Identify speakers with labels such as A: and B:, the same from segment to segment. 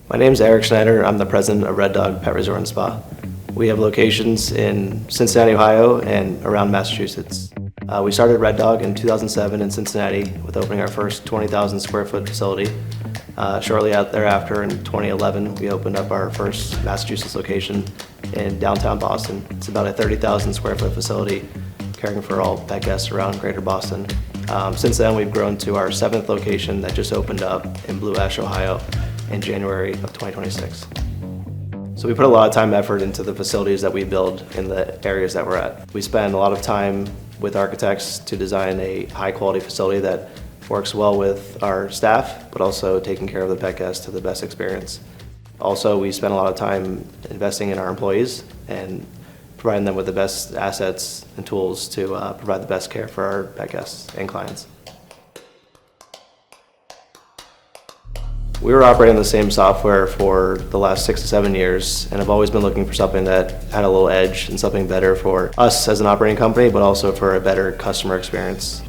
A: My name is Eric Schneider. I'm the president of Red Dog Pet Resort and Spa. We have locations in Cincinnati, Ohio, and around Massachusetts. We started Red Dog in 2007 in Cincinnati with opening our first 20,000 square foot facility. Shortly thereafter, in 2011, we opened up our first Massachusetts location in downtown Boston. It's about a 30,000 square foot facility caring for all pet guests around Greater Boston. Since then, we've grown to our 7th location that just opened up in Blue Ash, Ohio in January of 2026. So we put a lot of time and effort into the facilities that we build in the areas that we're at. We spend a lot of time with architects to design a high quality facility that works well with our staff, but also taking care of the pet guests to the best experience. Also, we spend a lot of time investing in our employees and providing them with the best assets and tools to provide the best care for our pet guests and clients. We were operating the same software for the last 6 to 7 years, and I've always been looking for something that had a little edge and something better for us as an operating company, but also for a better customer experience.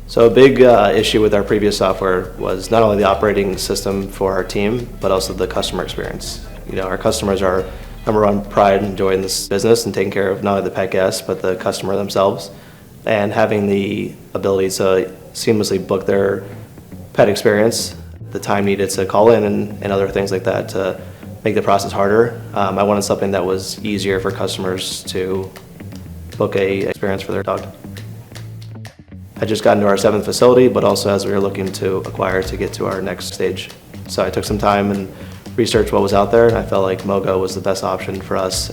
A: So a big issue with our previous software was not only the operating system for our team, but also the customer experience. You know, our customers are number one pride in joy in this business and taking care of not only the pet guests, but the customer themselves. And having the ability to seamlessly book their pet experience, the time needed to call in and other things like that to make the process harder. I wanted something that was easier for customers to book a experience for their dog. I just got into our 7th facility, but also as we were looking to acquire to get to our next stage. So I took some time and researched what was out there, and I felt like MoeGo was the best option for us.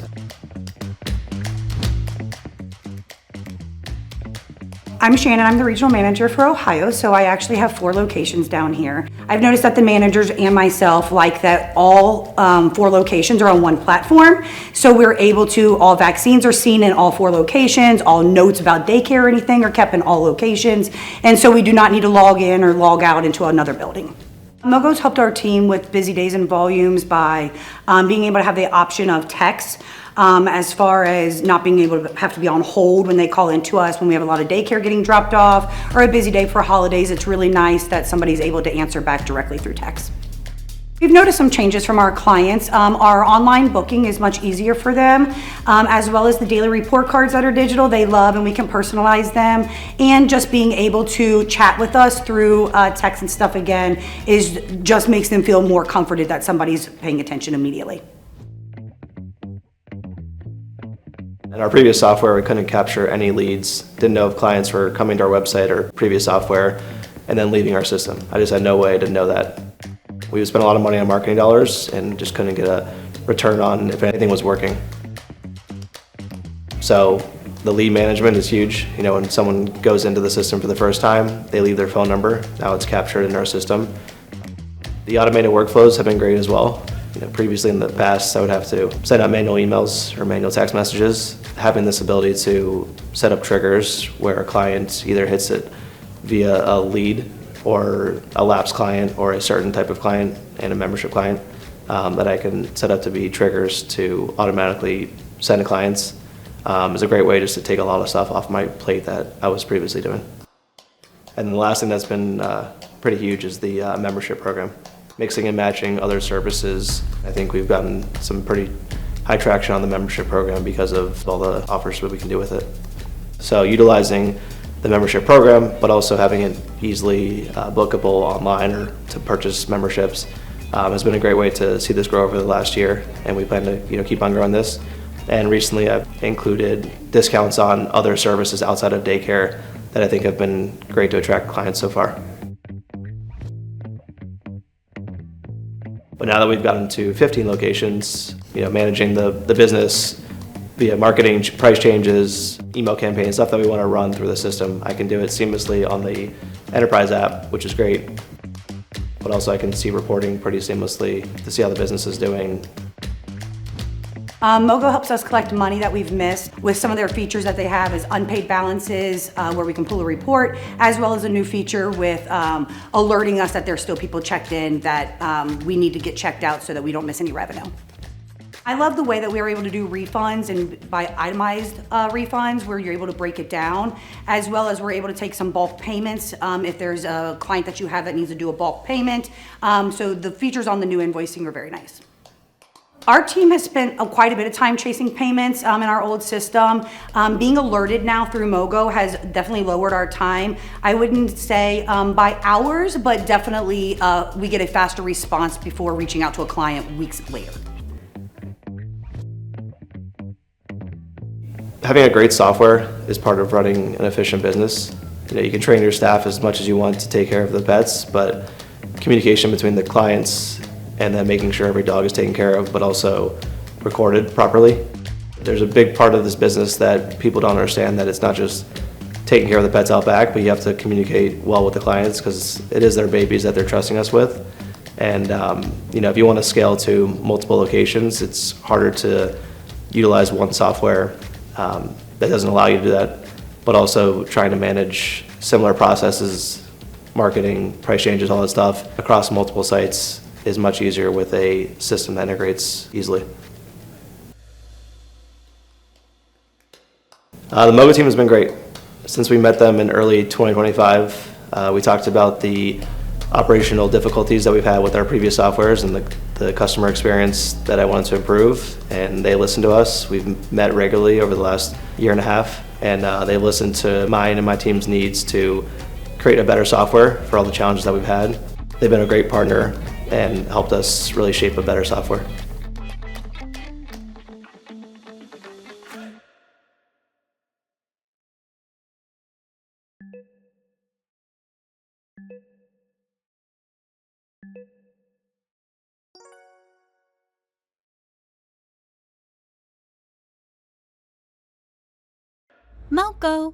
B: I'm Shannon, I'm the regional manager for Ohio, so I actually have 4 locations down here. I've noticed that the managers and myself like that all 4 locations are on one platform, so we're able to, all vaccines are seen in all 4 locations, all notes about daycare or anything are kept in all locations, and so we do not need to log in or log out into another building. MoeGo's helped our team with busy days and volumes by being able to have the option of text, as far as not being able to have to be on hold when they call in to us when we have a lot of daycare getting dropped off or a busy day for holidays. It's really nice that somebody's able to answer back directly through text. We've noticed some changes from our clients. Our online booking is much easier for them, as well as the daily report cards that are digital, they love and we can personalize them. And just being able to chat with us through text and stuff again just makes them feel more comforted that somebody's paying attention immediately.
A: In our previous software, we couldn't capture any leads, didn't know if clients were coming to our website or previous software and then leaving our system. I just had no way to know that. We would spend a lot of money on marketing dollars and just couldn't get a return on if anything was working. So the lead management is huge. You know, when someone goes into the system for the first time, they leave their phone number. Now it's captured in our system. The automated workflows have been great as well. You know, previously in the past, I would have to send out manual emails or manual text messages. Having this ability to set up triggers where a client either hits it via a lead or a lapsed client or a certain type of client and a membership client that I can set up to be triggers to automatically send to clients is a great way just to take a lot of stuff off my plate that I was previously doing. And the last thing that's been pretty huge is the membership program. Mixing and matching other services. I think we've gotten some pretty high traction on the membership program because of all the offers that we can do with it. So utilizing the membership program, but also having it easily bookable online or to purchase memberships has been a great way to see this grow over the last year, and we plan to keep on growing this. And recently I've included discounts on other services outside of daycare that I think have been great to attract clients so far. But now that we've gotten to 15 locations, managing the business via marketing, price changes, email campaigns, stuff that we want to run through the system, I can do it seamlessly on the enterprise app, which is great. But also I can see reporting pretty seamlessly to see how the business is doing.
B: MoeGo helps us collect money that we've missed with some of their features that they have is unpaid balances where we can pull a report, as well as a new feature with alerting us that there's still people checked in that we need to get checked out so that we don't miss any revenue. I love the way that we were able to do refunds and by itemized refunds where you're able to break it down, as well as we're able to take some bulk payments if there's a client that you have that needs to do a bulk payment. So the features on the new invoicing are very nice. Our team has spent quite a bit of time chasing payments in our old system. Being alerted now through MoeGo has definitely lowered our time. I wouldn't say by hours, but definitely we get a faster response before reaching out to a client weeks later.
A: Having a great software is part of running an efficient business. You can train your staff as much as you want to take care of the pets, but communication between the clients and then making sure every dog is taken care of, but also recorded properly. There's a big part of this business that people don't understand, that it's not just taking care of the pets out back, but you have to communicate well with the clients because it is their babies that they're trusting us with. And if you want to scale to multiple locations, it's harder to utilize one software that doesn't allow you to do that, but also trying to manage similar processes, marketing, price changes, all that stuff across multiple sites is much easier with a system that integrates easily. The MoeGo team has been great. Since we met them in early 2025, we talked about the operational difficulties that we've had with our previous softwares and the customer experience that I wanted to improve, and they listened to us. We've met regularly over the last year and a half, and they listened to mine and my team's needs to create a better software for all the challenges that we've had. They've been a great partner and helped us really shape a better software.
C: MoeGo.